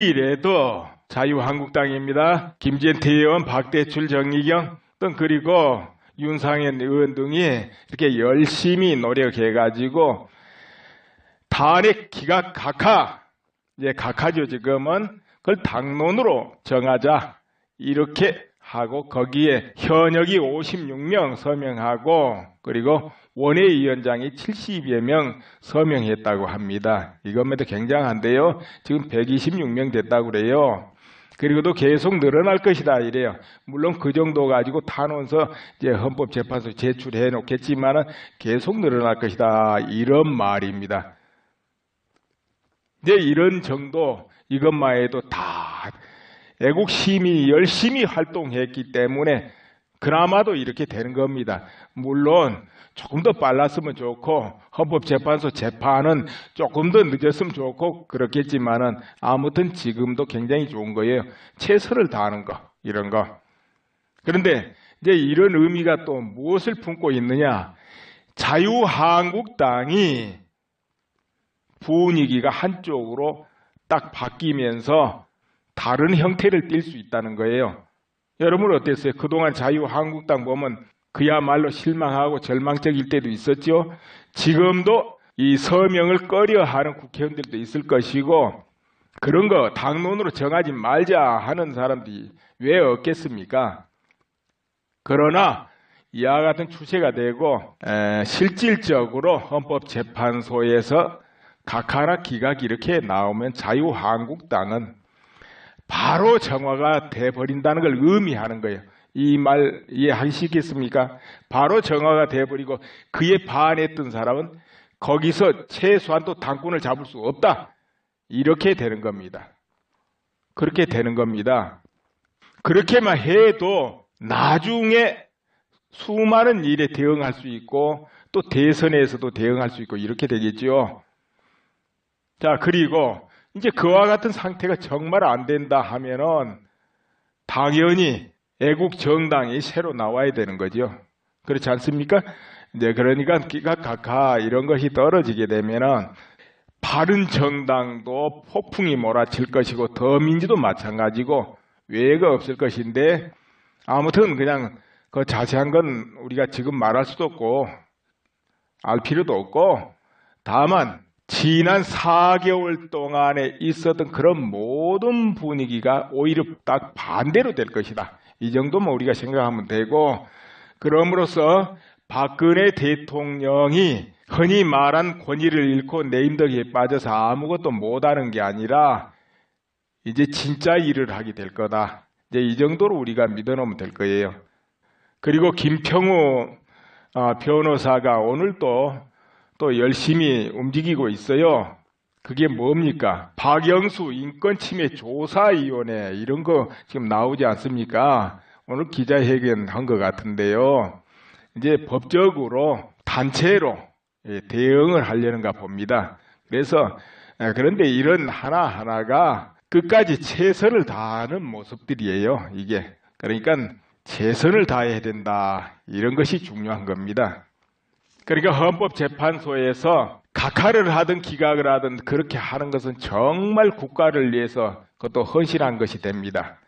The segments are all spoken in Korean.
이래도 자유한국당입니다. 김진태 의원, 박대출, 정의경 등 그리고 윤상현 의원 등이 이렇게 열심히 노력해가지고 탄핵 기각 각하, 이제 각하죠 지금은, 그걸 당론으로 정하자 이렇게 하고 거기에 현역이 56명 서명하고 그리고 원외위원장이 70여 명 서명했다고 합니다. 이것만도 굉장한데요. 지금 126명 됐다고 그래요. 그리고도 계속 늘어날 것이다 이래요. 물론 그 정도 가지고 탄원서 이제 헌법재판소 제출해 놓겠지만은 계속 늘어날 것이다 이런 말입니다. 이제 이런 정도 이것만 해도 다 애국 시민이 열심히 활동했기 때문에 그나마도 이렇게 되는 겁니다. 물론 조금 더 빨랐으면 좋고 헌법재판소 재판은 조금 더 늦었으면 좋고 그렇겠지만은 아무튼 지금도 굉장히 좋은 거예요. 최선을 다하는 거 이런 거. 그런데 이제 이런 의미가 또 무엇을 품고 있느냐? 자유한국당이 분위기가 한쪽으로 딱 바뀌면서 다른 형태를 띌 수 있다는 거예요. 여러분 어땠어요? 그동안 자유한국당 보면 그야말로 실망하고 절망적일 때도 있었죠. 지금도 이 서명을 꺼려하는 국회의원들도 있을 것이고 그런 거 당론으로 정하지 말자 하는 사람들이 왜 없겠습니까? 그러나 이와 같은 추세가 되고 실질적으로 헌법재판소에서 각하나 기각이 이렇게 나오면 자유한국당은 바로 정화가 돼버린다는 걸 의미하는 거예요. 이 말 이해하시겠습니까? 바로 정화가 돼버리고 그에 반했던 사람은 거기서 최소한 또 당권을 잡을 수 없다. 이렇게 되는 겁니다. 그렇게 되는 겁니다. 그렇게만 해도 나중에 수많은 일에 대응할 수 있고 또 대선에서도 대응할 수 있고 이렇게 되겠죠. 자, 그리고 이제 그와 같은 상태가 정말 안 된다 하면은 당연히 애국 정당이 새로 나와야 되는 거죠. 그렇지 않습니까? 이제 그러니까 기각 각하 이런 것이 떨어지게 되면은 바른 정당도 폭풍이 몰아칠 것이고 더민주도 마찬가지고 외가 없을 것인데 아무튼 그냥 그 자세한 건 우리가 지금 말할 수도 없고 알 필요도 없고 다만 지난 4개월 동안에 있었던 그런 모든 분위기가 오히려 딱 반대로 될 것이다. 이 정도만 우리가 생각하면 되고 그럼으로써 박근혜 대통령이 흔히 말한 권위를 잃고 내임덕에 빠져서 아무것도 못하는 게 아니라 이제 진짜 일을 하게 될 거다. 이제 이 정도로 우리가 믿어놓으면 될 거예요. 그리고 김평우 변호사가 오늘도 또 열심히 움직이고 있어요. 그게 뭡니까? 박영수 인권침해 조사위원회 이런 거 지금 나오지 않습니까? 오늘 기자회견 한 것 같은데요. 이제 법적으로 단체로 대응을 하려는가 봅니다. 그래서 그런데 이런 하나하나가 끝까지 최선을 다하는 모습들이에요. 이게 그러니까 최선을 다해야 된다. 이런 것이 중요한 겁니다. 그러니까 헌법재판소에서 각하를 하든 기각을 하든 그렇게 하는 것은 정말 국가를 위해서 그것도 헌신한 것이 됩니다.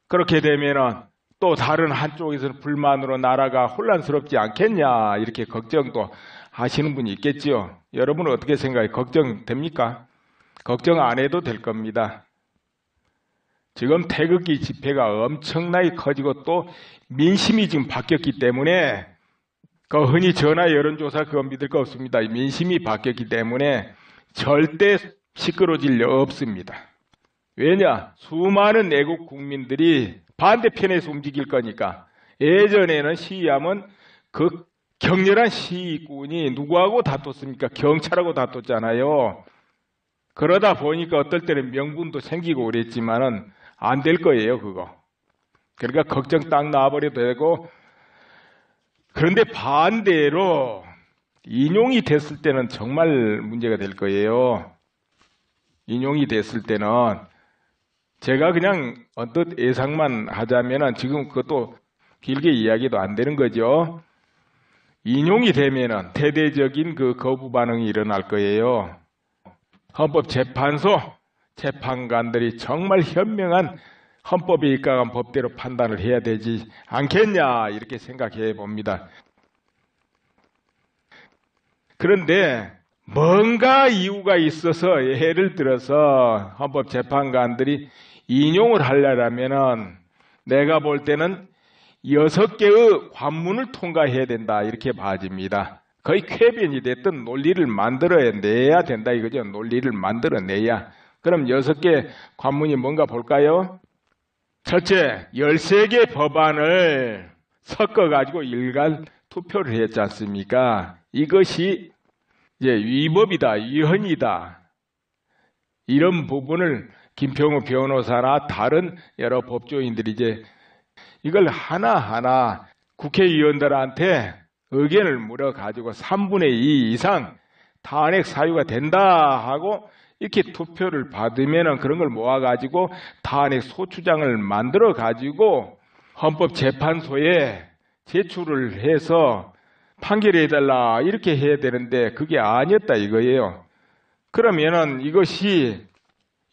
그렇게 되면은 또 다른 한쪽에서는 불만으로 나라가 혼란스럽지 않겠냐 이렇게 걱정도 하시는 분이 있겠지요. 여러분은 어떻게 생각해요? 걱정됩니까? 걱정 안 해도 될 겁니다. 지금 태극기 집회가 엄청나게 커지고 또 민심이 지금 바뀌었기 때문에 그 흔히 전화 여론조사 그거 믿을 거 없습니다. 민심이 바뀌었기 때문에 절대 시끄러질 일 없습니다. 왜냐? 수많은 애국 국민들이 반대편에서 움직일 거니까. 예전에는 시위하면 그 격렬한 시위꾼이 누구하고 다퉜습니까? 경찰하고 다퉜잖아요. 그러다 보니까 어떨 때는 명분도 생기고 그랬지만은 안 될 거예요, 그거. 그러니까 걱정 딱 놔버려도 되고 그런데 반대로 인용이 됐을 때는 정말 문제가 될 거예요. 인용이 됐을 때는 제가 그냥 언뜻 예상만 하자면은 지금 그것도 길게 이야기도 안 되는 거죠. 인용이 되면은 대대적인 그 거부 반응이 일어날 거예요. 헌법재판소 재판관들이 정말 현명한 헌법에 입각한 법대로 판단을 해야 되지 않겠냐 이렇게 생각해 봅니다. 그런데 뭔가 이유가 있어서 예를 들어서 헌법재판관들이 인용을 하려면은 내가 볼 때는 6개의 관문을 통과해야 된다 이렇게 봐집니다. 거의 쾌변이 됐든 논리를 만들어내야 된다 이거죠. 논리를 만들어내야. 그럼 6개 관문이 뭔가 볼까요? 첫째, 13개 법안을 섞어가지고 일괄 투표를 했지 않습니까? 이것이 이제 위법이다, 위헌이다. 이런 부분을 김평우 변호사나 다른 여러 법조인들이 이제 이걸 하나하나 국회의원들한테 의견을 물어가지고 3분의 2 이상 탄핵 사유가 된다 하고 이렇게 투표를 받으면 그런 걸 모아가지고 탄핵 소추장을 만들어가지고 헌법재판소에 제출을 해서 판결해달라 이렇게 해야 되는데 그게 아니었다 이거예요. 그러면은 이것이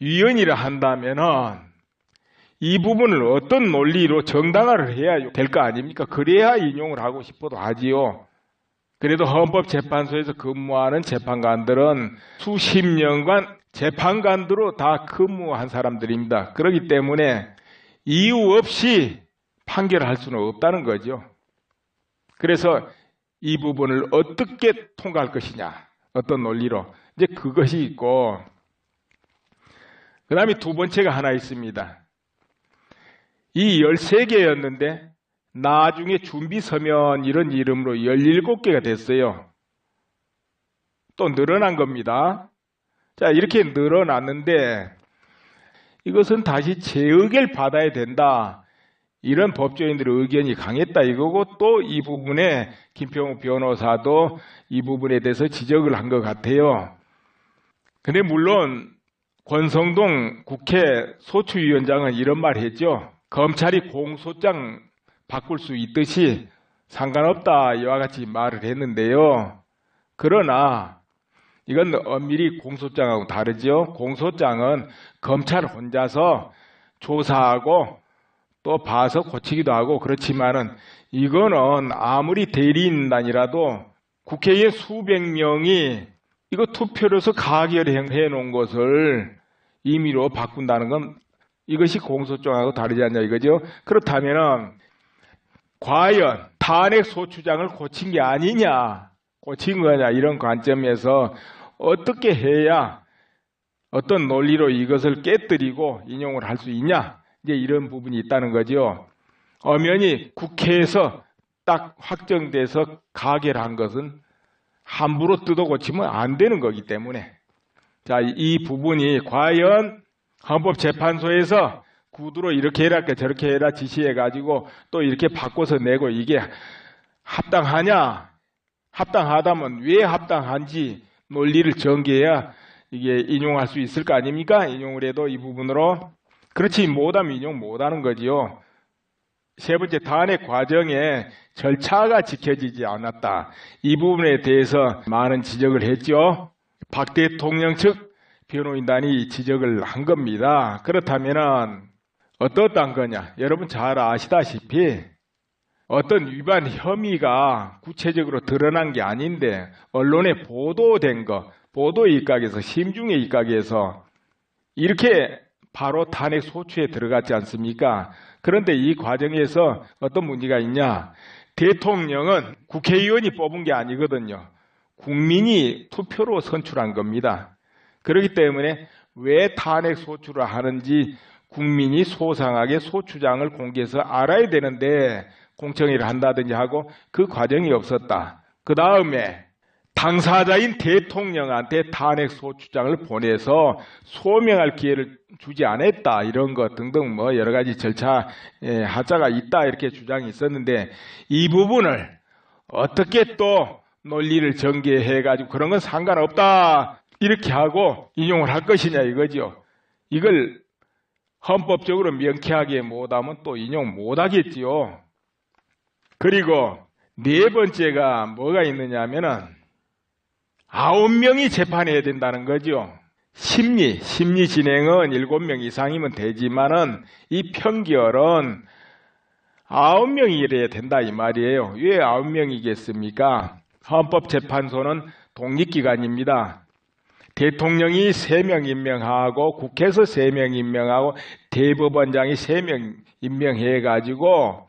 위헌이라 한다면은 이 부분을 어떤 논리로 정당화를 해야 될 거 아닙니까? 그래야 인용을 하고 싶어도 하지요. 그래도 헌법재판소에서 근무하는 재판관들은 수십 년간 재판관으로 다 근무한 사람들입니다. 그렇기 때문에 이유 없이 판결할 수는 없다는 거죠. 그래서 이 부분을 어떻게 통과할 것이냐, 어떤 논리로. 이제 그것이 있고, 그 다음에 두 번째가 하나 있습니다. 이 13개였는데 나중에 준비서면 이런 이름으로 17개가 됐어요. 또 늘어난 겁니다. 자, 이렇게 늘어났는데 이것은 다시 재의결 받아야 된다. 이런 법조인들의 의견이 강했다 이거고 또 이 부분에 김평우 변호사도 이 부분에 대해서 지적을 한 것 같아요. 근데 물론 권성동 국회 소추위원장은 이런 말 했죠. 검찰이 공소장 바꿀 수 있듯이 상관없다 이와 같이 말을 했는데요. 그러나 이건 엄밀히 공소장하고 다르죠. 공소장은 검찰 혼자서 조사하고 또 봐서 고치기도 하고 그렇지만은 이거는 아무리 대리인단이라도 국회의원 수백 명이 이거 투표로서 가결해 놓은 것을 임의로 바꾼다는 건 이것이 공소장하고 다르지 않냐 이거죠. 그렇다면은 과연 탄핵 소추장을 고친 게 아니냐, 고친 거냐 이런 관점에서 어떻게 해야 어떤 논리로 이것을 깨뜨리고 인용을 할 수 있냐 이제 이런 부분이 있다는 거죠. 엄연히 국회에서 딱 확정돼서 가결한 것은 함부로 뜯어 고치면 안 되는 거기 때문에 자, 이 부분이 과연 헌법재판소에서 구두로 이렇게 해라 저렇게 해라 지시해가지고 또 이렇게 바꿔서 내고 이게 합당하냐? 합당하다면 왜 합당한지 논리를 전개해야 이게 인용할 수 있을 거 아닙니까? 인용을 해도 이 부분으로 그렇지 못하면 인용 못하는 거지요. 세 번째, 탄핵 과정에 절차가 지켜지지 않았다. 이 부분에 대해서 많은 지적을 했죠. 박 대통령 측 변호인단이 지적을 한 겁니다. 그렇다면 어떻단 거냐? 여러분 잘 아시다시피 어떤 위반 혐의가 구체적으로 드러난 게 아닌데 언론에 보도된 거, 보도에 입각해서 심중에 입각해서 이렇게 바로 탄핵 소추에 들어갔지 않습니까? 그런데 이 과정에서 어떤 문제가 있냐? 대통령은 국회의원이 뽑은 게 아니거든요. 국민이 투표로 선출한 겁니다. 그렇기 때문에 왜 탄핵 소추를 하는지 국민이 소상하게 소추장을 공개해서 알아야 되는데 공청회를 한다든지 하고 그 과정이 없었다. 그 다음에 당사자인 대통령한테 탄핵 소추장을 보내서 소명할 기회를 주지 않았다. 이런 것 등등 뭐 여러 가지 절차 하자가 있다. 이렇게 주장이 있었는데 이 부분을 어떻게 또 논리를 전개해가지고 그런 건 상관없다. 이렇게 하고 인용을 할 것이냐 이거죠. 이걸 헌법적으로 명쾌하게 못하면 또 인용 못하겠지요. 그리고 네 번째가 뭐가 있느냐 하면은 9명이 재판해야 된다는 거죠. 심리 진행은 7명 이상이면 되지만은 이 평결은 9명이래야 된다 이 말이에요. 왜 9명이겠습니까? 헌법재판소는 독립기관입니다. 대통령이 3명 임명하고 국회에서 3명 임명하고 대법원장이 3명 임명해가지고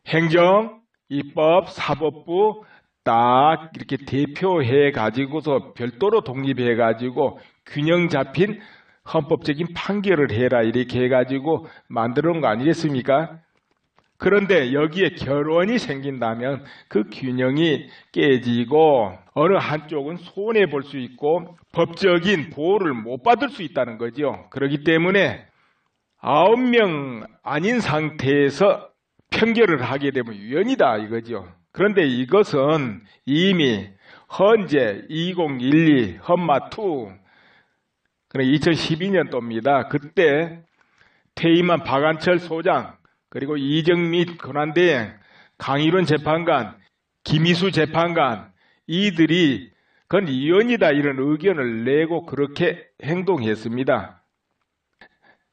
행정, 입법, 사법부 딱 이렇게 대표해가지고서 별도로 독립해가지고 균형 잡힌 헌법적인 판결을 해라 이렇게 해가지고 만들어 놓은 거 아니겠습니까? 그런데 여기에 결원이 생긴다면 그 균형이 깨지고 어느 한쪽은 손해볼 수 있고 법적인 보호를 못 받을 수 있다는 거죠. 그렇기 때문에 9명 아닌 상태에서 평결을 하게 되면 위헌이다 이거죠. 그런데 이것은 이미 헌재 2012 헌마2 그러니까 2012년도입니다. 그때 퇴임한 박안철 소장 그리고 이정미 권한대행, 강일원 재판관, 김희수 재판관 이들이 그건 위헌이다 이런 의견을 내고 그렇게 행동했습니다.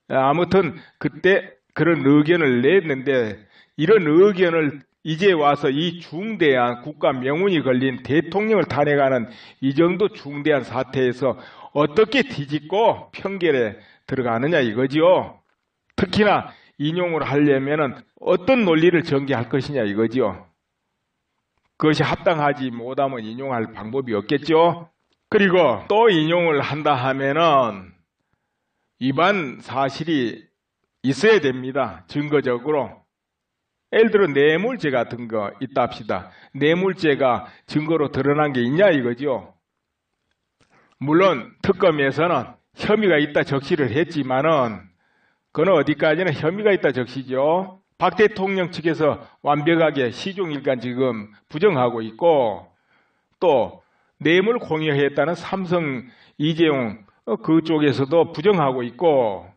아무튼 그때 그런 의견을 냈는데 이런 의견을 이제 와서 이 중대한 국가 명운이 걸린 대통령을 탄핵하는 이 정도 중대한 사태에서 어떻게 뒤집고 평결에 들어가느냐 이거지요. 특히나 인용을 하려면은 어떤 논리를 전개할 것이냐 이거지요. 그것이 합당하지 못하면 인용할 방법이 없겠죠. 그리고 또 인용을 한다 하면은 위반 사실이 있어야 됩니다. 증거적으로. 예를 들어 뇌물죄 같은 거 있다 합시다. 뇌물죄가 증거로 드러난 게 있냐 이거죠. 물론 특검에서는 혐의가 있다 적시를 했지만은 그건 어디까지나 혐의가 있다 적시죠. 박 대통령 측에서 완벽하게 시종일관 지금 부정하고 있고 또 뇌물 공여했다는 삼성 이재용 그쪽에서도 부정하고 있고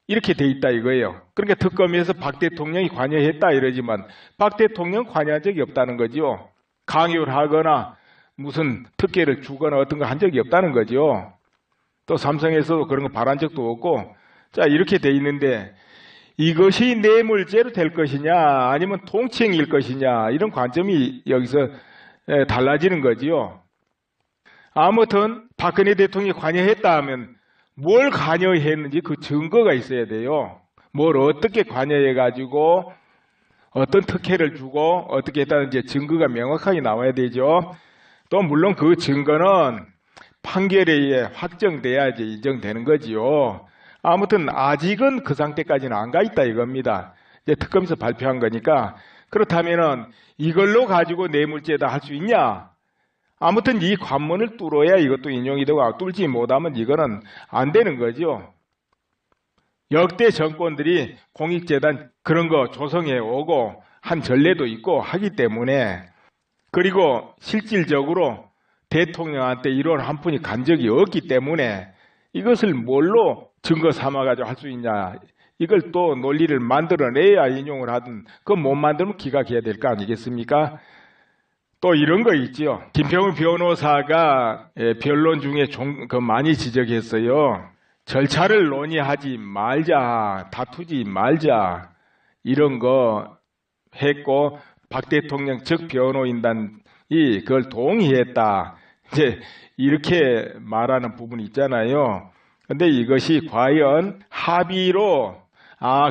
이렇게 돼 있다 이거예요. 그러니까 특검에서 박 대통령이 관여했다 이러지만 박 대통령 관여한 적이 없다는 거죠. 강요를 하거나 무슨 특혜를 주거나 어떤 거 한 적이 없다는 거죠. 또 삼성에서도 그런 거 바란 적도 없고 자 이렇게 돼 있는데 이것이 뇌물죄로 될 것이냐 아니면 통치행위일 것이냐 이런 관점이 여기서 달라지는 거지요. 아무튼 박근혜 대통령이 관여했다 하면 뭘 관여했는지 그 증거가 있어야 돼요. 뭘 어떻게 관여해가지고 어떤 특혜를 주고 어떻게 했다는지 증거가 명확하게 나와야 되죠. 또 물론 그 증거는 판결에 의해 확정돼야지 인정되는 거지요. 아무튼 아직은 그 상태까지는 안 가 있다 이겁니다. 이제 특검에서 발표한 거니까 그렇다면은 이걸로 가지고 뇌물죄다 할 수 있냐? 아무튼 이 관문을 뚫어야 이것도 인용이 되고 뚫지 못하면 이거는 안 되는 거죠. 역대 정권들이 공익재단 그런 거 조성해 오고 한 전례도 있고 하기 때문에 그리고 실질적으로 대통령한테 이런 한 푼이 간 적이 없기 때문에 이것을 뭘로 증거 삼아가지고 할 수 있냐. 이걸 또 논리를 만들어내야 인용을 하든 그거 못 만들면 기각해야 될 거 아니겠습니까? 또 이런 거 있지요. 김평우 변호사가 변론 중에 많이 지적했어요. 절차를 논의하지 말자, 다투지 말자 이런 거 했고 박 대통령 측 변호인단이 그걸 동의했다. 이제 이렇게 말하는 부분이 있잖아요. 근데 이것이 과연 합의로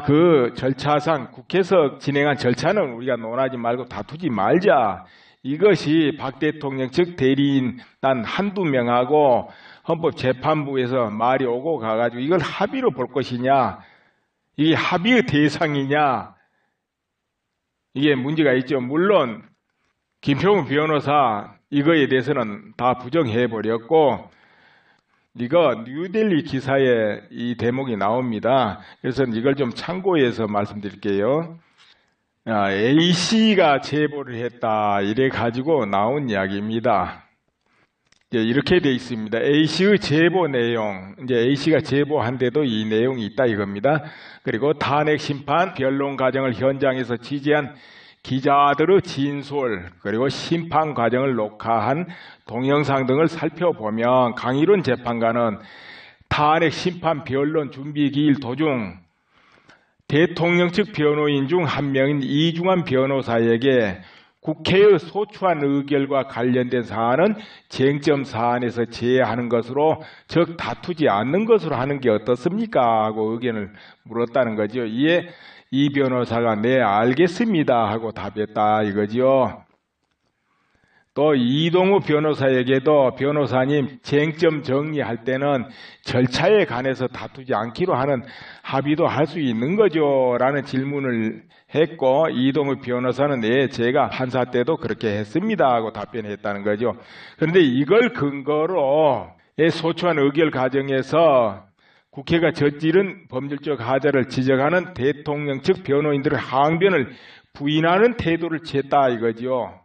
그 절차상 국회에서 진행한 절차는 우리가 논하지 말고 다투지 말자. 이것이 박 대통령 측 대리인단 한두 명하고 헌법재판부에서 말이 오고 가가지고 이걸 합의로 볼 것이냐. 이게 합의의 대상이냐. 이게 문제가 있죠. 물론 김평우 변호사 이거에 대해서는 다 부정해버렸고 이거 뉴델리 기사에 이 대목이 나옵니다. 그래서 이걸 좀 참고해서 말씀드릴게요. A씨가 제보를 했다 이래 가지고 나온 이야기입니다. 이렇게 돼 있습니다. A씨의 제보 내용, 이제 A씨가 제보한데도 이 내용이 있다 이겁니다. 그리고 탄핵 심판 변론 과정을 현장에서 지지한 기자들의 진술 그리고 심판 과정을 녹화한 동영상 등을 살펴보면 강일원 재판관은 탄핵 심판 변론 준비 기일 도중 대통령 측 변호인 중 한 명인 이중환 변호사에게 국회의 소추안 의결과 관련된 사안은 쟁점 사안에서 제외하는 것으로, 즉 다투지 않는 것으로 하는 게 어떻습니까? 하고 의견을 물었다는 거죠. 이에 이 변호사가 네 알겠습니다 하고 답했다 이거죠. 또 이동우 변호사에게도 변호사님 쟁점 정리할 때는 절차에 관해서 다투지 않기로 하는 합의도 할 수 있는 거죠 라는 질문을 했고, 이동우 변호사는 네 제가 판사 때도 그렇게 했습니다 하고 답변했다는 거죠. 그런데 이걸 근거로 소추안 의결 과정에서 국회가 저지른 법률적 하자를 지적하는 대통령 측 변호인들의 항변을 부인하는 태도를 취했다 이거죠.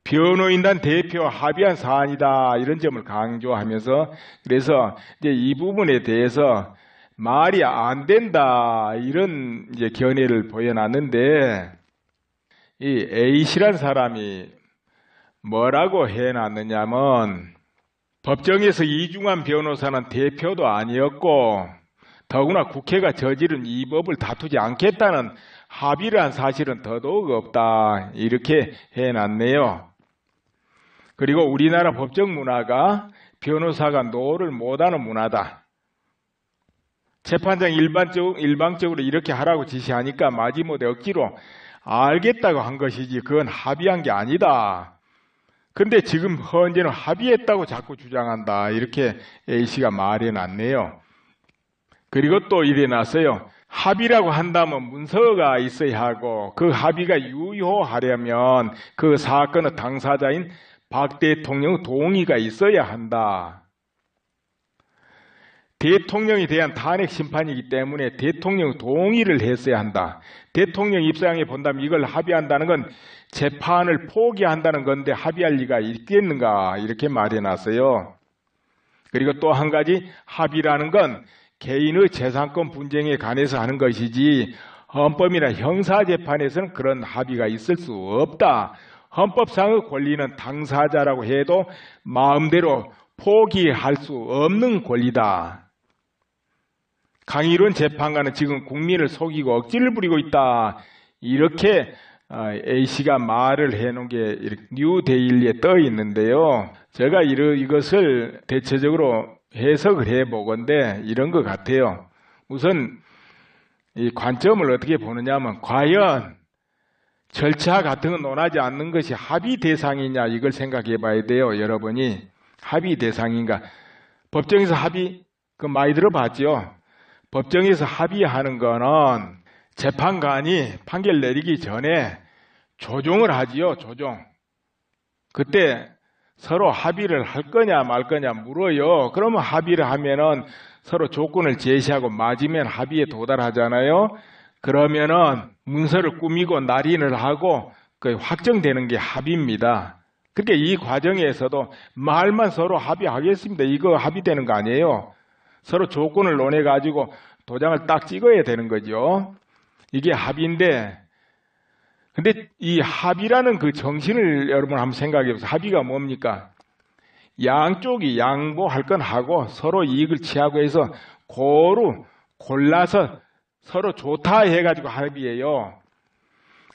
변호인단 대표 합의한 사안이다 이런 점을 강조하면서, 그래서 이제 이 부분에 대해서 말이 안 된다 이런 이제 견해를 보여놨는데, 이 A씨란 사람이 뭐라고 해놨느냐면, 법정에서 이중환 변호사는 대표도 아니었고 더구나 국회가 저지른 이 법을 다투지 않겠다는 합의를 한 사실은 더더욱 없다 이렇게 해놨네요. 그리고 우리나라 법정 문화가 변호사가 노를 못하는 문화다. 재판장 일방적으로 이렇게 하라고 지시하니까 마지못해 억지로 알겠다고 한 것이지 그건 합의한 게 아니다. 근데 지금 현재는 합의했다고 자꾸 주장한다 이렇게 A씨가 말해놨네요. 그리고 또 이래놨어요. 합의라고 한다면 문서가 있어야 하고 그 합의가 유효하려면 그 사건의 당사자인 박 대통령 동의가 있어야 한다. 대통령에 대한 탄핵 심판이기 때문에 대통령 동의를 했어야 한다. 대통령 입장에 본다면 이걸 합의한다는 건 재판을 포기한다는 건데 합의할 리가 있겠는가 이렇게 말해놨어요. 그리고 또 한 가지, 합의라는 건 개인의 재산권 분쟁에 관해서 하는 것이지 헌법이나 형사재판에서는 그런 합의가 있을 수 없다. 헌법상의 권리는 당사자라고 해도 마음대로 포기할 수 없는 권리다. 강일원 재판관은 지금 국민을 속이고 억지를 부리고 있다. 이렇게 A씨가 말을 해놓은 게 뉴데일리에 떠 있는데요. 제가 이것을 대체적으로 해석을 해보건데 이런 것 같아요. 우선 이 관점을 어떻게 보느냐 하면, 과연 절차 같은 거 논하지 않는 것이 합의 대상이냐 이걸 생각해 봐야 돼요. 여러분이 합의 대상인가. 법정에서 합의 그 많이 들어봤죠. 법정에서 합의하는 거는 재판관이 판결 내리기 전에 조정을 하지요. 조정. 그때 서로 합의를 할 거냐 말 거냐 물어요. 그러면 합의를 하면은 서로 조건을 제시하고 맞으면 합의에 도달하잖아요. 그러면은 문서를 꾸미고 날인을 하고 확정되는 게 합의입니다. 그러니까 이 과정에서도 말만 서로 합의하겠습니다. 이거 합의되는 거 아니에요. 서로 조건을 논해 가지고 도장을 딱 찍어야 되는 거죠. 이게 합의인데, 근데 이 합의라는 그 정신을 여러분 한번 생각해 보세요. 합의가 뭡니까? 양쪽이 양보할 건 하고 서로 이익을 취하고 해서 고루 골라서 서로 좋다 해가지고 합의해요.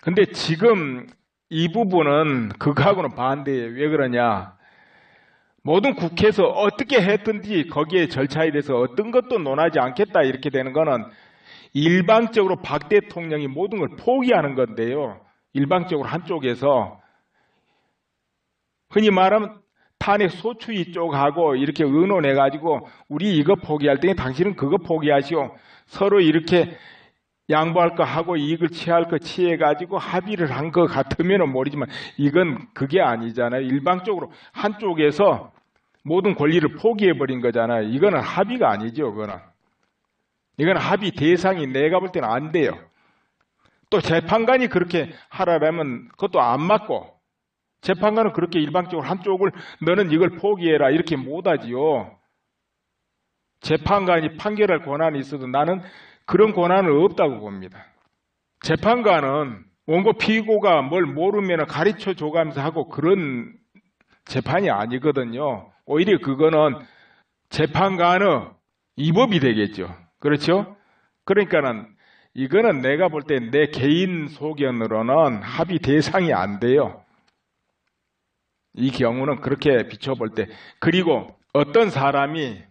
근데 지금 이 부분은 그거하고는 반대예요. 왜 그러냐? 모든 국회에서 어떻게 했든지 거기에 절차에 대해서 어떤 것도 논하지 않겠다 이렇게 되는 거는 일방적으로 박 대통령이 모든 걸 포기하는 건데요. 일방적으로 한쪽에서 흔히 말하면 탄핵 소추위 쪽하고 이렇게 의논해가지고 우리 이거 포기할 때에 당신은 그거 포기하시오. 서로 이렇게 양보할 거 하고 이익을 취할 거 취해가지고 합의를 한 것 같으면 모르지만 이건 그게 아니잖아요. 일방적으로 한쪽에서 모든 권리를 포기해버린 거잖아요. 이거는 합의가 아니죠. 이거는 합의 대상이 내가 볼 때는 안 돼요. 또 재판관이 그렇게 하라면 그것도 안 맞고, 재판관은 그렇게 일방적으로 한쪽을 너는 이걸 포기해라 이렇게 못하지요. 재판관이 판결할 권한이 있어도 나는 그런 권한은 없다고 봅니다. 재판관은 원고 피고가 뭘 모르면 가르쳐 줘가면서 하고 그런 재판이 아니거든요. 오히려 그거는 재판관의 위법이 되겠죠. 그렇죠? 그러니까는 이거는 내가 볼 때 내 개인 소견으로는 합의 대상이 안 돼요. 이 경우는 그렇게 비춰볼 때. 그리고 어떤 사람이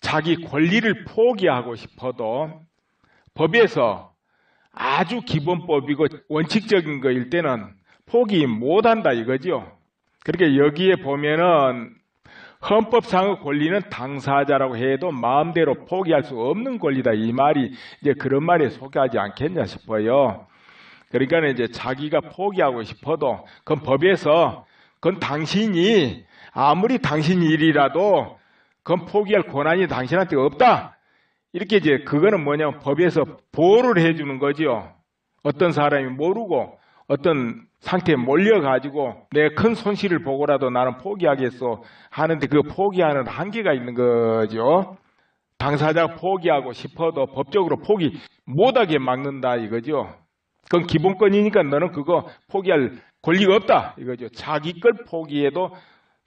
자기 권리를 포기하고 싶어도 법에서 아주 기본법이고 원칙적인 거일 때는 포기 못한다 이거죠. 그러니까 여기에 보면은 헌법상의 권리는 당사자라고 해도 마음대로 포기할 수 없는 권리다 이 말이 이제 그런 말에 속하지 않겠냐 싶어요. 그러니까 이제 자기가 포기하고 싶어도 그건 법에서 그건 당신이 아무리 당신 일이라도 그건 포기할 권한이 당신한테 없다. 이렇게 이제 그거는 뭐냐면 법에서 보호를 해주는 거죠. 어떤 사람이 모르고 어떤 상태에 몰려가지고 내가 큰 손실을 보고라도 나는 포기하겠어 하는데 그 포기하는 한계가 있는 거죠. 당사자가 포기하고 싶어도 법적으로 포기 못하게 막는다 이거죠. 그건 기본권이니까 너는 그거 포기할 권리가 없다 이거죠. 자기 걸 포기해도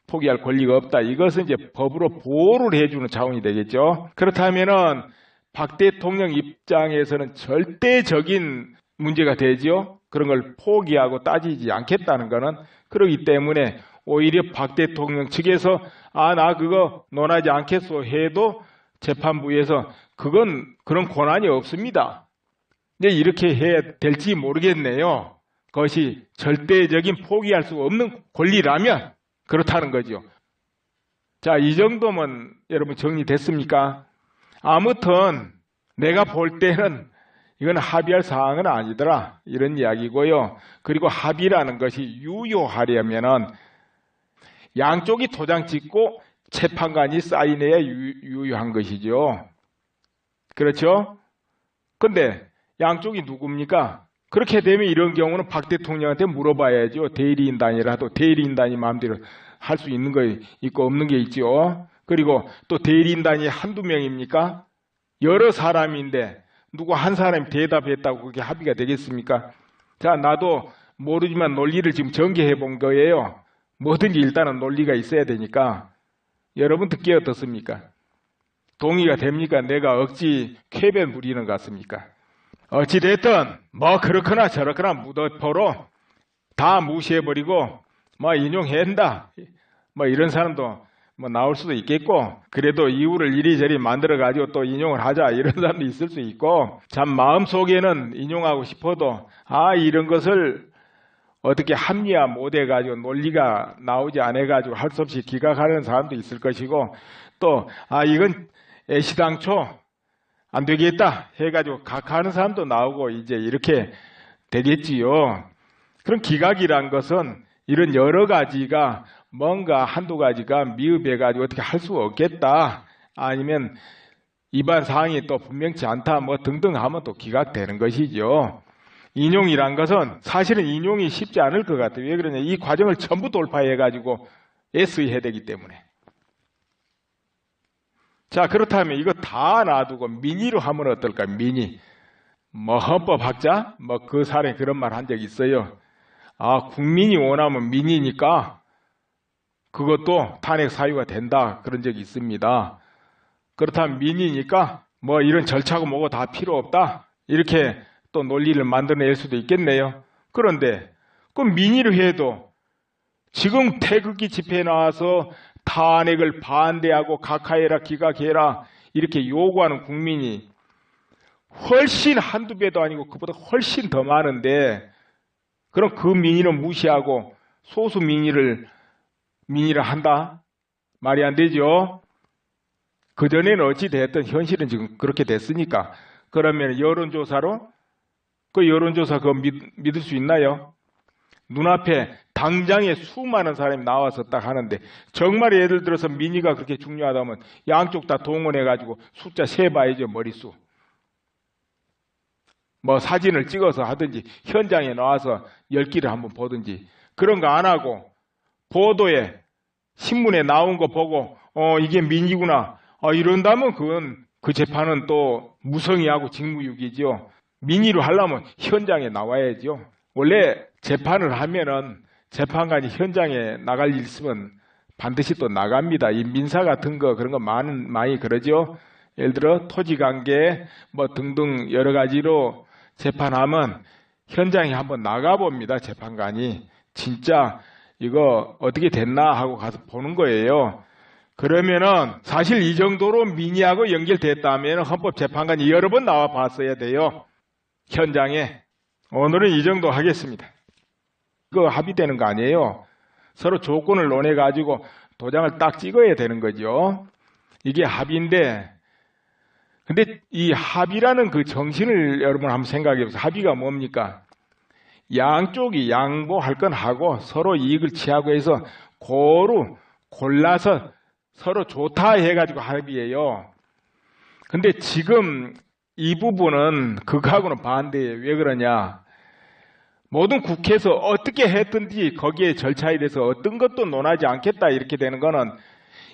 포기할 권리가 없다. 이것은 이제 법으로 보호를 해주는 차원이 되겠죠. 그렇다면은 박 대통령 입장에서는 절대적인 문제가 되죠. 그런 걸 포기하고 따지지 않겠다는 거는 그렇기 때문에 오히려 박 대통령 측에서 나 그거 논하지 않겠소 해도 재판부에서 그건 그런 권한이 없습니다. 이제 이렇게 해야 될지 모르겠네요. 그것이 절대적인 포기할 수 없는 권리라면 그렇다는 거죠. 자, 이 정도면 여러분 정리됐습니까? 아무튼 내가 볼 때는 이건 합의할 사항은 아니더라 이런 이야기고요. 그리고 합의라는 것이 유효하려면은 양쪽이 도장 찍고 재판관이 사인해야 유효한 것이죠. 그렇죠? 근데 양쪽이 누굽니까? 그렇게 되면 이런 경우는 박 대통령한테 물어봐야죠. 대리인단이라도 대리인단이 마음대로 할 수 있는 거 있고 없는 게 있죠. 그리고 또 대리인단이 한두 명입니까? 여러 사람인데 누구 한 사람이 대답했다고 그게 합의가 되겠습니까? 자, 나도 모르지만 논리를 지금 전개해 본 거예요. 뭐든지 일단은 논리가 있어야 되니까. 여러분 듣기에 어떻습니까? 동의가 됩니까? 내가 억지 쾌변 부리는 것 같습니까? 어찌됐든 뭐 그렇거나 저렇거나 무더포로 다 무시해버리고 뭐 인용한다. 뭐 이런 사람도 뭐 나올 수도 있겠고 그래도 이유를 이리저리 만들어가지고 또 인용을 하자 이런 사람도 있을 수 있고 참 마음속에는 인용하고 싶어도 이런 것을 어떻게 합리화 못해가지고 논리가 나오지 않아가지고 할 수 없이 기각하는 사람도 있을 것이고 또 이건 애시당초 안 되겠다 해가지고 각하하는 사람도 나오고 이제 이렇게 되겠지요. 그럼 기각이란 것은 이런 여러 가지가 뭔가 한두 가지가 미흡해가지고 어떻게 할 수 없겠다 아니면 위반 사항이 또 분명치 않다 뭐 등등 하면 또 기각되는 것이죠. 인용이란 것은 사실은 인용이 쉽지 않을 것 같아요. 왜 그러냐 이 과정을 전부 돌파해가지고 애쓰해야 되기 때문에. 자, 그렇다면 이거 다 놔두고 민의로 하면 어떨까? 민의. 뭐 헌법학자? 뭐 그 사람이 그런 말 한 적 있어요. 국민이 원하면 민의니까 그것도 탄핵 사유가 된다. 그런 적이 있습니다. 그렇다면 민의니까 뭐 이런 절차고 뭐고 다 필요 없다. 이렇게 또 논리를 만들어낼 수도 있겠네요. 그런데 그 민의를 해도 지금 태극기 집회에 나와서 탄핵을 반대하고 각하해라 기각해라 이렇게 요구하는 국민이 훨씬 한두 배도 아니고 그보다 훨씬 더 많은데 그럼 그 민의는 무시하고 소수 민의를 한다? 말이 안 되죠. 그전에는 어찌 됐든 현실은 지금 그렇게 됐으니까 그러면 여론조사로 그 여론조사 그거 믿을 수 있나요? 눈앞에 당장에 수많은 사람이 나와서 딱 하는데 정말 예를 들어서 민의가 그렇게 중요하다면 양쪽 다 동원해가지고 숫자 세봐야죠. 머릿수. 뭐 사진을 찍어서 하든지 현장에 나와서 열기를 한번 보든지 그런 거 안 하고 보도에 신문에 나온 거 보고 이게 민의구나 이런다면 그건 그 재판은 또 무성의하고 직무유기죠. 민의로 하려면 현장에 나와야죠. 원래 재판을 하면은 재판관이 현장에 나갈 일 있으면 반드시 또 나갑니다. 이 민사 같은 거 그런 거 많이 그러죠. 예를 들어 토지 관계 뭐 등등 여러 가지로 재판하면 현장에 한번 나가봅니다. 재판관이 진짜 이거 어떻게 됐나 하고 가서 보는 거예요. 그러면은 사실 이 정도로 민의하고 연결됐다면 헌법재판관이 여러 번 나와 봤어야 돼요. 현장에. 오늘은 이 정도 하겠습니다. 이거 합의되는 거 아니에요. 서로 조건을 논해 가지고 도장을 딱 찍어야 되는 거죠. 이게 합의인데, 근데 이 합의라는 그 정신을 여러분 한번 생각해 보세요. 합의가 뭡니까? 양쪽이 양보할 건 하고 서로 이익을 취하고 해서 고루 골라서 서로 좋다 해가지고 합의예요. 근데 지금 이 부분은 그거하고는 반대예요. 왜 그러냐? 모든 국회에서 어떻게 했든지 거기에 절차에 대해서 어떤 것도 논하지 않겠다 이렇게 되는 거는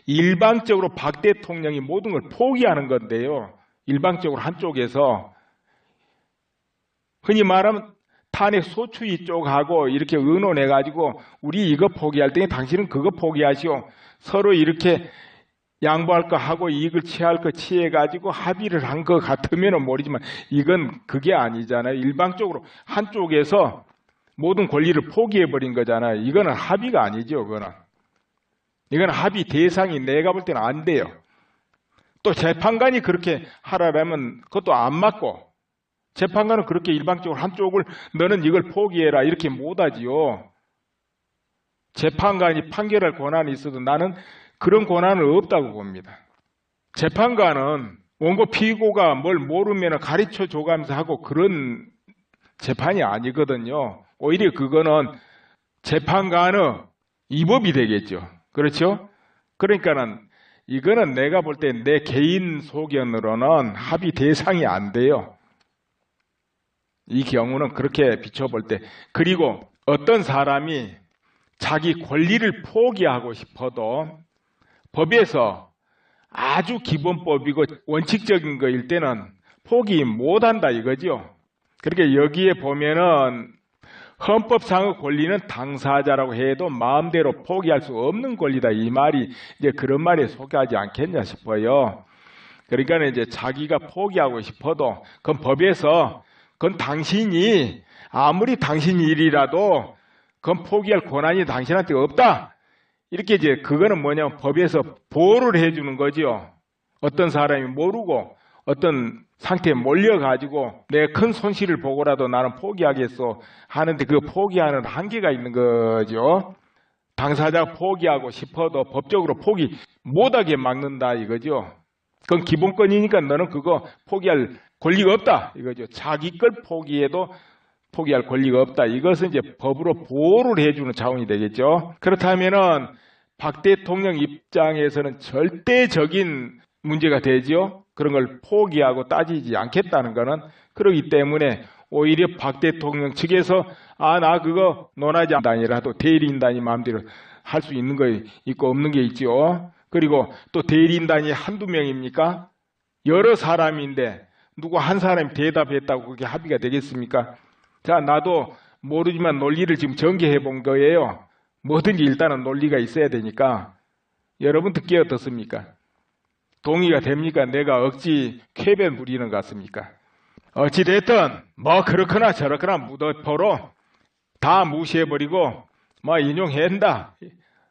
일방적으로 박 대통령이 모든 걸 포기하는 건데요. 일방적으로 한쪽에서 흔히 말하면 탄핵 소추위 쪽하고 이렇게 의논해가지고 우리 이거 포기할 때니 당신은 그거 포기하시오. 서로 이렇게 양보할 거 하고 이익을 취할 거 취해가지고 합의를 한 것 같으면 모르지만 이건 그게 아니잖아요. 일방적으로 한쪽에서 모든 권리를 포기해버린 거잖아요. 이거는 합의가 아니죠. 이거는 합의 대상이 내가 볼 때는 안 돼요. 또 재판관이 그렇게 하라면 그것도 안 맞고 재판관은 그렇게 일방적으로 한쪽을 너는 이걸 포기해라 이렇게 못하지요. 재판관이 판결할 권한이 있어도 나는 그런 권한은 없다고 봅니다. 재판관은 원고 피고가 뭘 모르면 가르쳐 줘가면서 하고 그런 재판이 아니거든요. 오히려 그거는 재판관의 위법이 되겠죠. 그렇죠? 그러니까는 이거는 내가 볼 때 내 개인 소견으로는 합의 대상이 안 돼요. 이 경우는 그렇게 비춰볼 때. 그리고 어떤 사람이 자기 권리를 포기하고 싶어도 법에서 아주 기본법이고 원칙적인 거일 때는 포기 못한다 이거죠. 그러니까 여기에 보면은 헌법상의 권리는 당사자라고 해도 마음대로 포기할 수 없는 권리다 이 말이 이제 그런 말에 속하지 않겠냐 싶어요. 그러니까 이제 자기가 포기하고 싶어도 그건 법에서 그건 당신이 아무리 당신 일이라도 그건 포기할 권한이 당신한테 없다. 이렇게 이제 그거는 뭐냐면 법에서 보호를 해주는 거죠. 어떤 사람이 모르고 어떤 상태에 몰려가지고 내 큰 손실을 보고라도 나는 포기하겠어 하는데 그 포기하는 한계가 있는 거죠. 당사자가 포기하고 싶어도 법적으로 포기 못하게 막는다 이거죠. 그건 기본권이니까 너는 그거 포기할 권리가 없다 이거죠. 자기 걸 포기해도 포기할 권리가 없다. 이것은 이제 법으로 보호를 해주는 차원이 되겠죠. 그렇다면은 박 대통령 입장에서는 절대적인 문제가 되죠. 그런 걸 포기하고 따지지 않겠다는 거는 그렇기 때문에 오히려 박 대통령 측에서 나 그거 논하지 않다니라도 대리인단이 마음대로 할 수 있는 거 있고 없는 게 있죠. 그리고 또 대리인단이 한두 명입니까? 여러 사람인데 누구 한 사람이 대답했다고 그게 합의가 되겠습니까? 자, 나도 모르지만 논리를 지금 전개해 본 거예요. 뭐든지 일단은 논리가 있어야 되니까. 여러분 듣기에 어떻습니까? 동의가 됩니까? 내가 억지 쾌변 부리는 것 같습니까? 어찌됐든 뭐 그렇거나 저렇거나 무더포로 다 무시해버리고 뭐 인용한다.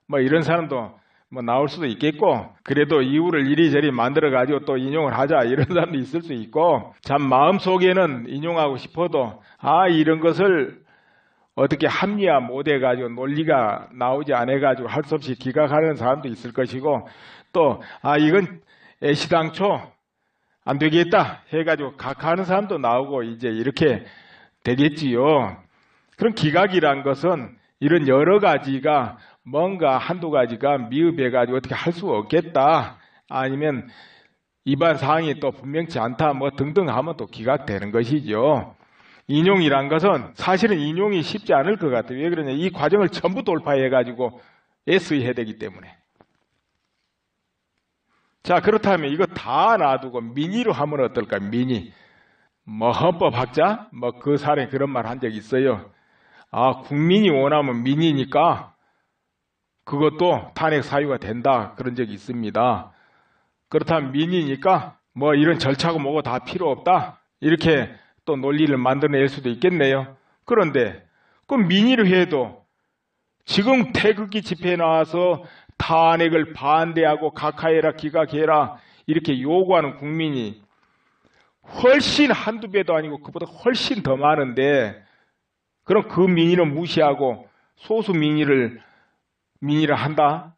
뭐 이런 사람도 뭐 나올 수도 있겠고 그래도 이유를 이리저리 만들어가지고 또 인용을 하자 이런 사람도 있을 수 있고 참 마음속에는 인용하고 싶어도 이런 것을 어떻게 합리화 못해가지고 논리가 나오지 않아가지고 할 수 없이 기각하는 사람도 있을 것이고 또 이건 애시당초 안 되겠다 해가지고 각하하는 사람도 나오고 이제 이렇게 되겠지요. 그런 기각이란 것은 이런 여러 가지가 뭔가 한두 가지가 미흡해가지고 어떻게 할 수 없겠다 아니면 위반 사항이 또 분명치 않다 뭐 등등 하면 또 기각되는 것이죠. 인용이란 것은 사실은 인용이 쉽지 않을 것 같아요. 왜 그러냐? 이 과정을 전부 돌파해가지고 애쓰해야 되기 때문에. 자, 그렇다면 이거 다 놔두고 민의로 하면 어떨까? 민의. 뭐 헌법학자? 뭐 그 사람이 그런 말 한 적 있어요. 국민이 원하면 민이니까 그것도 탄핵 사유가 된다. 그런 적이 있습니다. 그렇다면 민이니까 뭐 이런 절차고 뭐고 다 필요 없다. 이렇게 또 논리를 만들어낼 수도 있겠네요. 그런데 그 민의를 해도 지금 태극기 집회에 나와서 탄핵을 반대하고 각하해라 기각해라 이렇게 요구하는 국민이 훨씬 한두 배도 아니고 그보다 훨씬 더 많은데 그럼 그 민의를 무시하고 소수 민의를 한다?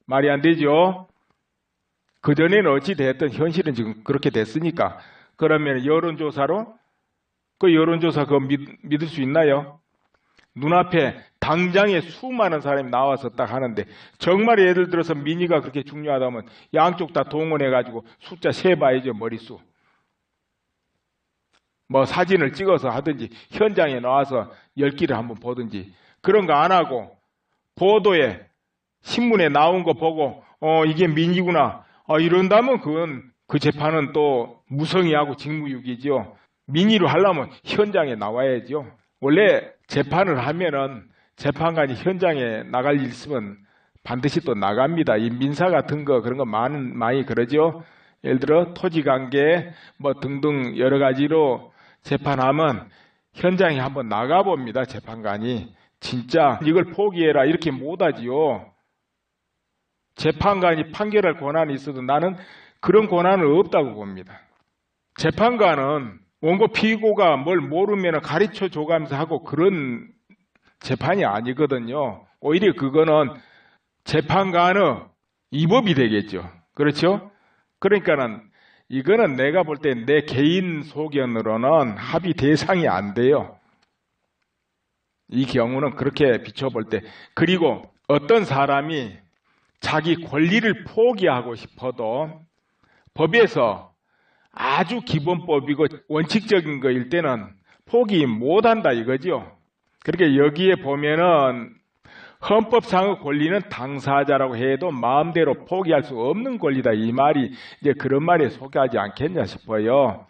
말이 안 되죠. 그전에는 어찌됐든 현실은 지금 그렇게 됐으니까 그러면 여론조사로 그 여론조사 그거 믿을 수 있나요? 눈앞에 당장에 수많은 사람이 나와서 딱 하는데 정말 예를 들어서 민의가 그렇게 중요하다면 양쪽 다 동원해가지고 숫자 세봐야죠. 머릿수. 뭐 사진을 찍어서 하든지 현장에 나와서 열기를 한번 보든지 그런 거 안 하고 보도에 신문에 나온 거 보고 이게 민의구나 이런다면 그건 그 재판은 또 무성의하고 직무유기죠. 민의로 하려면 현장에 나와야죠. 원래 재판을 하면은 재판관이 현장에 나갈 일 있으면 반드시 또 나갑니다. 이 민사 같은 거 그런 거 많이 그러죠. 예를 들어 토지관계 뭐 등등 여러 가지로 재판하면 현장에 한번 나가봅니다. 재판관이. 진짜 이걸 포기해라 이렇게 못하지요. 재판관이 판결할 권한이 있어도 나는 그런 권한은 없다고 봅니다. 재판관은 원고 피고가 뭘 모르면 가르쳐 줘가면서 하고 그런 재판이 아니거든요. 오히려 그거는 재판관의 위법이 되겠죠. 그렇죠? 그러니까는 이거는 내가 볼 때 내 개인 소견으로는 합의 대상이 안 돼요. 이 경우는 그렇게 비춰볼 때. 그리고 어떤 사람이 자기 권리를 포기하고 싶어도 법에서 아주 기본법이고 원칙적인 거일 때는 포기 못한다 이거죠. 그러니까 여기에 보면은 헌법상의 권리는 당사자라고 해도 마음대로 포기할 수 없는 권리다 이 말이 이제 그런 말에 속하지 않겠냐 싶어요.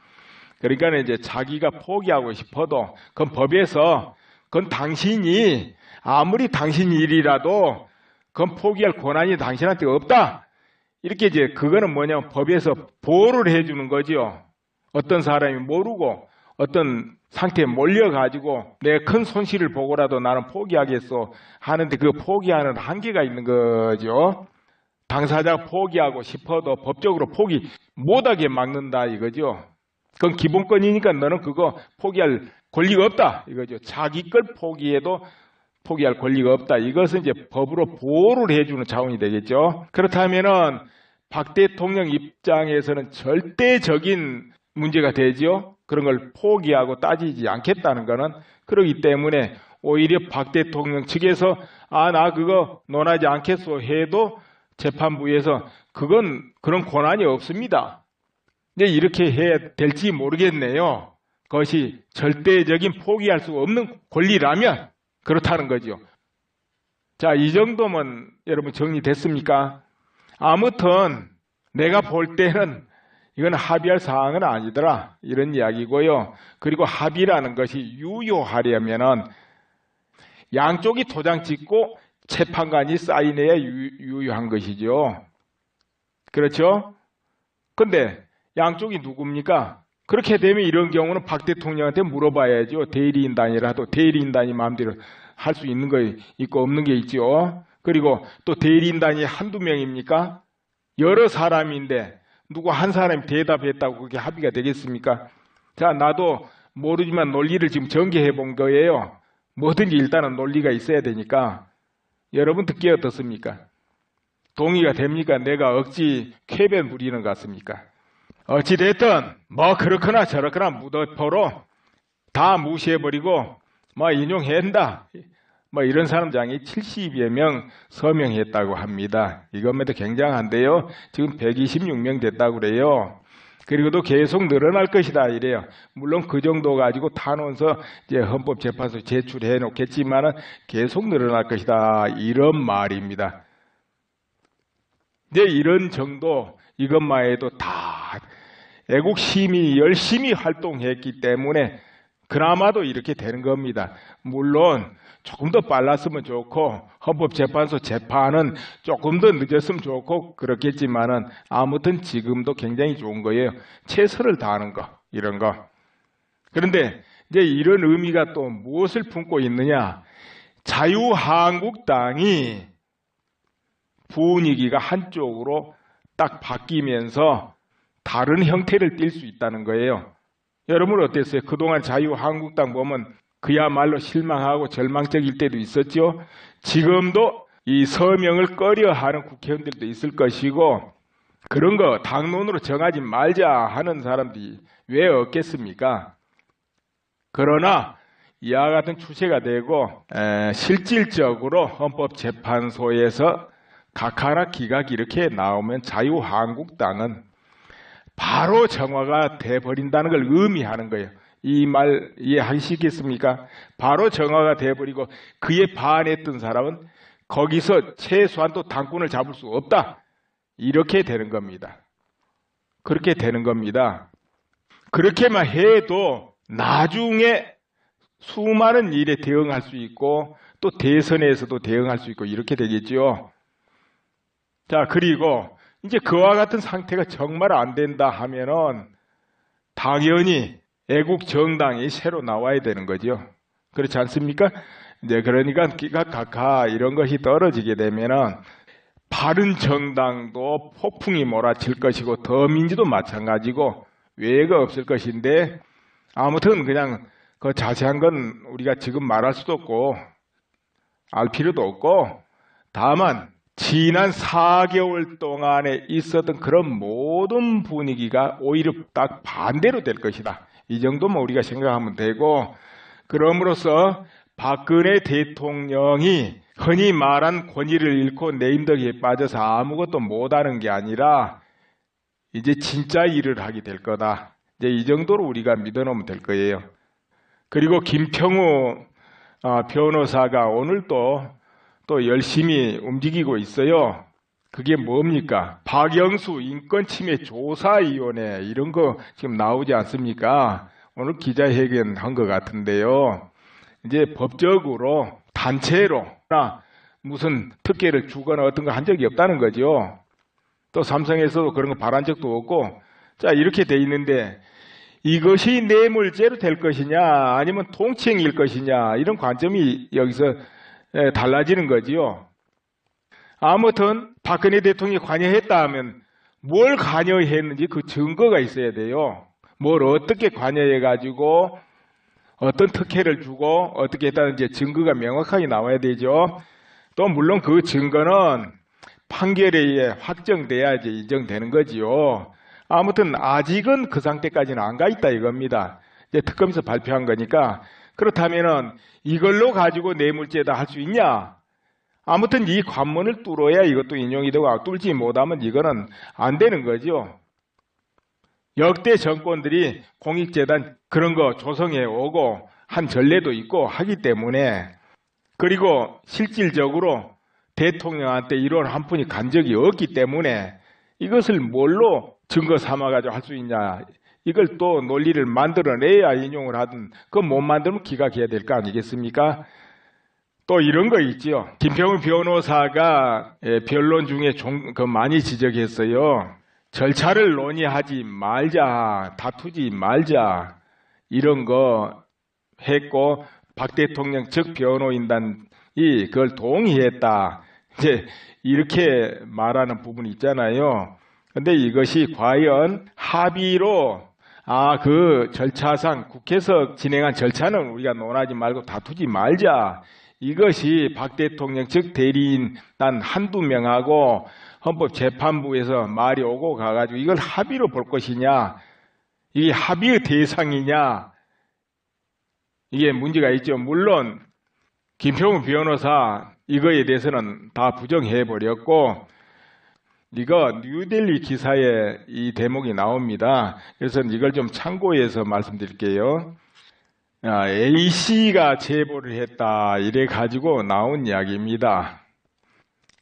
그러니까 이제 자기가 포기하고 싶어도 그건 법에서 그건 당신이 아무리 당신 일이라도 그건 포기할 권한이 당신한테 없다. 이렇게 이제 그거는 뭐냐면 법에서 보호를 해주는 거죠. 어떤 사람이 모르고 어떤 상태에 몰려가지고 내 큰 손실을 보고라도 나는 포기하겠어 하는데 그 포기하는 한계가 있는 거죠. 당사자가 포기하고 싶어도 법적으로 포기 못하게 막는다 이거죠. 그건 기본권이니까 너는 그거 포기할 권리가 없다 이거죠. 자기 걸 포기해도 포기할 권리가 없다. 이것은 이제 법으로 보호를 해주는 차원이 되겠죠. 그렇다면은 박 대통령 입장에서는 절대적인 문제가 되죠. 그런 걸 포기하고 따지지 않겠다는 거는 그렇기 때문에 오히려 박 대통령 측에서 나 그거 논하지 않겠소 해도 재판부에서 그건 그런 권한이 없습니다. 근데 이렇게 해야 될지 모르겠네요. 그것이 절대적인 포기할 수 없는 권리라면 그렇다는 거죠. 자, 이 정도면 여러분 정리됐습니까? 아무튼 내가 볼 때는 이건 합의할 사항은 아니더라 이런 이야기고요. 그리고 합의라는 것이 유효하려면은 양쪽이 도장 찍고 재판관이 사인해야 유효한 것이죠. 그렇죠? 근데 양쪽이 누굽니까? 그렇게 되면 이런 경우는 박 대통령한테 물어봐야죠. 대리인단이라도 대리인단이 마음대로 할 수 있는 거 있고 없는 게 있죠. 그리고 또 대리인단이 한두 명입니까? 여러 사람인데 누구 한 사람이 대답했다고 그게 합의가 되겠습니까? 자, 나도 모르지만 논리를 지금 전개해 본 거예요. 뭐든지 일단은 논리가 있어야 되니까. 여러분 듣기에 어떻습니까? 동의가 됩니까? 내가 억지 쾌변 부리는 것 같습니까? 어찌됐든 뭐 그렇거나 저렇거나 무더포로 다 무시해버리고 뭐 인용한다. 뭐 이런 사람장이 70여 명 서명했다고 합니다. 이것만도 굉장한데요. 지금 126명 됐다고 그래요. 그리고도 계속 늘어날 것이다 이래요. 물론 그 정도 가지고 탄원서 이제 헌법재판소 제출해 놓겠지만은 계속 늘어날 것이다 이런 말입니다. 이제 이런 정도 이것만 해도 다 애국 시민이 열심히 활동했기 때문에 그나마도 이렇게 되는 겁니다. 물론 조금 더 빨랐으면 좋고 헌법재판소 재판은 조금 더 늦었으면 좋고 그렇겠지만은 아무튼 지금도 굉장히 좋은 거예요. 최선을 다하는 거, 이런 거. 그런데 이제 이런 의미가 또 무엇을 품고 있느냐? 자유한국당이 분위기가 한쪽으로 딱 바뀌면서 다른 형태를 띨 수 있다는 거예요. 여러분 어땠어요? 그동안 자유한국당 보면 그야말로 실망하고 절망적일 때도 있었죠. 지금도 이 서명을 꺼려하는 국회의원들도 있을 것이고, 그런 거 당론으로 정하지 말자 하는 사람들이 왜 없겠습니까? 그러나 이와 같은 추세가 되고 실질적으로 헌법재판소에서 각하나 기각이 이렇게 나오면 자유한국당은 바로 정화가 돼버린다는 걸 의미하는 거예요. 이 말 이해하시겠습니까? 바로 정화가 돼버리고 그에 반했던 사람은 거기서 최소한 또 당권을 잡을 수 없다. 이렇게 되는 겁니다. 그렇게 되는 겁니다. 그렇게만 해도 나중에 수많은 일에 대응할 수 있고 또 대선에서도 대응할 수 있고 이렇게 되겠죠. 자, 그리고 이제 그와 같은 상태가 정말 안 된다 하면은 당연히 애국 정당이 새로 나와야 되는 거죠. 그렇지 않습니까? 이제 그러니까 기각 각하 이런 것이 떨어지게 되면은 바른 정당도 폭풍이 몰아칠 것이고 더민주도 마찬가지고 외가 없을 것인데, 아무튼 그냥 그 자세한 건 우리가 지금 말할 수도 없고 알 필요도 없고, 다만 지난 4개월 동안에 있었던 그런 모든 분위기가 오히려 딱 반대로 될 것이다. 이 정도만 우리가 생각하면 되고, 그럼으로써 박근혜 대통령이 흔히 말한 권위를 잃고 내임덕에 빠져서 아무것도 못하는 게 아니라 이제 진짜 일을 하게 될 거다. 이제 이 정도로 우리가 믿어놓으면 될 거예요. 그리고 김평우 변호사가 오늘도 또 열심히 움직이고 있어요. 그게 뭡니까? 박영수 인권침해 조사위원회 이런 거 지금 나오지 않습니까? 오늘 기자회견 한 것 같은데요. 이제 법적으로 단체로나 무슨 특혜를 주거나 어떤 거 한 적이 없다는 거죠. 또 삼성에서도 그런 거 바란 적도 없고, 자, 이렇게 돼 있는데 이것이 뇌물죄로 될 것이냐 아니면 통치행위일 것이냐, 이런 관점이 여기서 달라지는 거지요. 아무튼 박근혜 대통령이 관여했다 하면 뭘 관여했는지 그 증거가 있어야 돼요. 뭘 어떻게 관여해가지고 어떤 특혜를 주고 어떻게 했다는지 증거가 명확하게 나와야 되죠. 또 물론 그 증거는 판결에 의해 확정돼야지 인정되는 거지요. 아무튼 아직은 그 상태까지는 안 가 있다 이겁니다. 이제 특검에서 발표한 거니까. 그렇다면은 이걸로 가지고 뇌물죄다 할 수 있냐? 아무튼 이 관문을 뚫어야 이것도 인용이 되고, 뚫지 못하면 이거는 안 되는 거죠. 역대 정권들이 공익재단 그런 거 조성해 오고 한 전례도 있고 하기 때문에, 그리고 실질적으로 대통령한테 이런 한 푼이 간 적이 없기 때문에 이것을 뭘로 증거 삼아가지고 할 수 있냐, 이걸 또 논리를 만들어내야 인용을 하든, 그거 못 만들면 기각해야 될 거 아니겠습니까? 또 이런 거 있지요. 김평우 변호사가 변론 중에 많이 지적했어요. 절차를 논의하지 말자, 다투지 말자, 이런 거 했고 박 대통령 측 변호인단이 그걸 동의했다. 이제 이렇게 말하는 부분이 있잖아요. 근데 이것이 과연 합의로 그 절차상 국회에서 진행한 절차는 우리가 논하지 말고 다투지 말자, 이것이 박 대통령 측 대리인단 한두 명하고 헌법재판부에서 말이 오고 가가지고 이걸 합의로 볼 것이냐, 이게 합의의 대상이냐, 이게 문제가 있죠. 물론 김평우 변호사 이거에 대해서는 다 부정해버렸고, 이거 뉴델리 기사에 이 대목이 나옵니다. 그래서 이걸 좀 참고해서 말씀드릴게요. A씨가 제보를 했다 이래 가지고 나온 이야기입니다.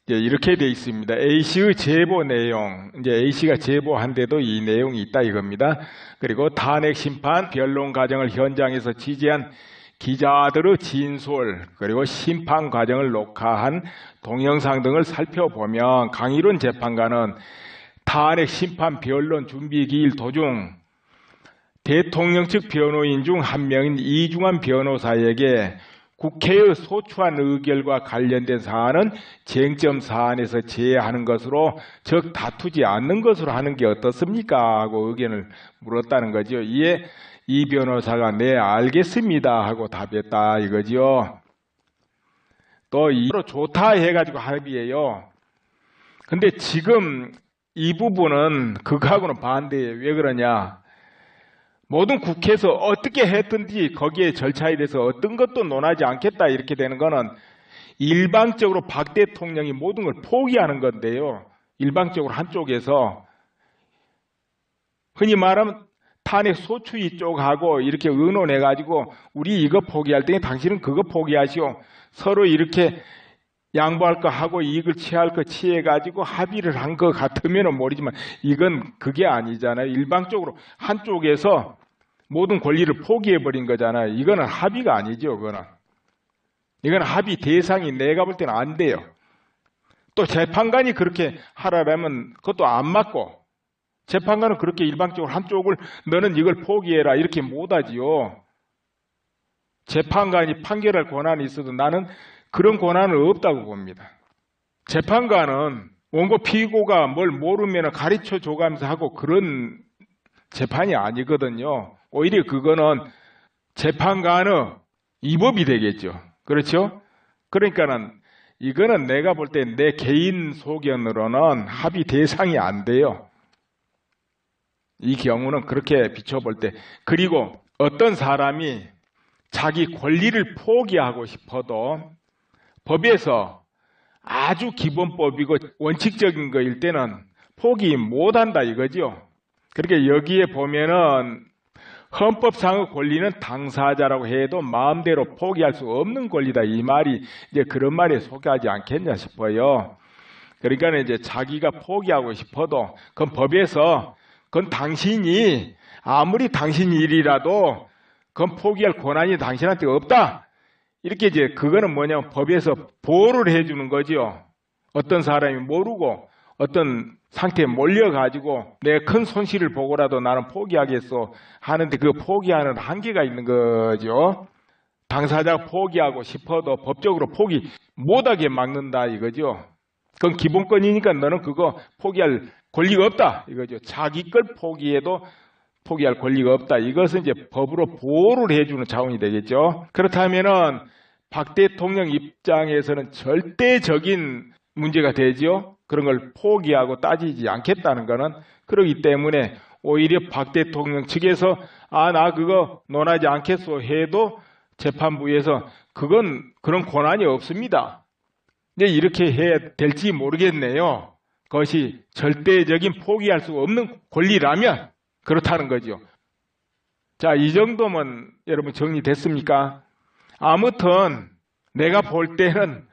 이제 이렇게 돼 있습니다. A씨의 제보 내용, 이제 A씨가 제보한데도 이 내용이 있다 이겁니다. 그리고 탄핵 심판 변론 과정을 현장에서 지지한 기자들의 진술, 그리고 심판 과정을 녹화한 동영상 등을 살펴보면 강일원 재판관은 탄핵 심판 변론 준비 기일 도중 대통령 측 변호인 중 한 명인 이중환 변호사에게 국회의 소추한 의결과 관련된 사안은 쟁점 사안에서 제외하는 것으로, 즉 다투지 않는 것으로 하는 게 어떻습니까? 하고 의견을 물었다는 거죠. 이에 이 변호사가 네 알겠습니다 하고 답했다 이거죠. 또 이로 좋다 해가지고 합의해요. 근데 지금 이 부분은 그거하고는 반대예요. 왜 그러냐? 모든 국회에서 어떻게 했든지 거기에 절차에 대해서 어떤 것도 논하지 않겠다 이렇게 되는 거는 일방적으로 박 대통령이 모든 걸 포기하는 건데요. 일방적으로 한쪽에서 흔히 말하면 탄핵 소추위 쪽하고 이렇게 의논해가지고 우리 이거 포기할 때니 당신은 그거 포기하시오. 서로 이렇게 양보할 거 하고 이익을 취할 거 취해가지고 합의를 한 것 같으면 모르지만 이건 그게 아니잖아요. 일방적으로 한쪽에서 모든 권리를 포기해버린 거잖아요. 이거는 합의가 아니죠. 이거는 합의 대상이 내가 볼 때는 안 돼요. 또 재판관이 그렇게 하라면 그것도 안 맞고, 재판관은 그렇게 일방적으로 한쪽을 너는 이걸 포기해라 이렇게 못하지요. 재판관이 판결할 권한이 있어도 나는 그런 권한은 없다고 봅니다. 재판관은 원고 피고가 뭘 모르면 가르쳐 줘가면서 하고 그런 재판이 아니거든요. 오히려 그거는 재판관의 위법이 되겠죠. 그렇죠? 그러니까는 이거는 내가 볼 때 내 개인 소견으로는 합의 대상이 안 돼요. 이 경우는 그렇게 비춰볼 때. 그리고 어떤 사람이 자기 권리를 포기하고 싶어도 법에서 아주 기본법이고 원칙적인 거일 때는 포기 못한다 이거죠. 그렇게 여기에 보면은 헌법상의 권리는 당사자라고 해도 마음대로 포기할 수 없는 권리다 이 말이 이제 그런 말에 속하지 않겠냐 싶어요. 그러니까 이제 자기가 포기하고 싶어도 그건 법에서 그건 당신이 아무리 당신 일이라도 그건 포기할 권한이 당신한테 없다. 이렇게 이제 그거는 뭐냐면 법에서 보호를 해주는 거죠. 어떤 사람이 모르고 어떤 상태에 몰려가지고 내가 큰 손실을 보고라도 나는 포기하겠어 하는데 그 포기하는 한계가 있는 거죠. 당사자가 포기하고 싶어도 법적으로 포기 못하게 막는다 이거죠. 그건 기본권이니까 너는 그거 포기할 권리가 없다 이거죠. 자기 걸 포기해도 포기할 권리가 없다. 이것은 이제 법으로 보호를 해주는 차원이 되겠죠. 그렇다면은 박 대통령 입장에서는 절대적인 문제가 되죠. 그런 걸 포기하고 따지지 않겠다는 거는 그렇기 때문에 오히려 박 대통령 측에서 나 그거 논하지 않겠소 해도 재판부에서 그건 그런 권한이 없습니다. 이제 이렇게 해야 될지 모르겠네요. 그것이 절대적인 포기할 수 없는 권리라면 그렇다는 거죠. 자, 이 정도면 여러분 정리됐습니까? 아무튼 내가 볼 때는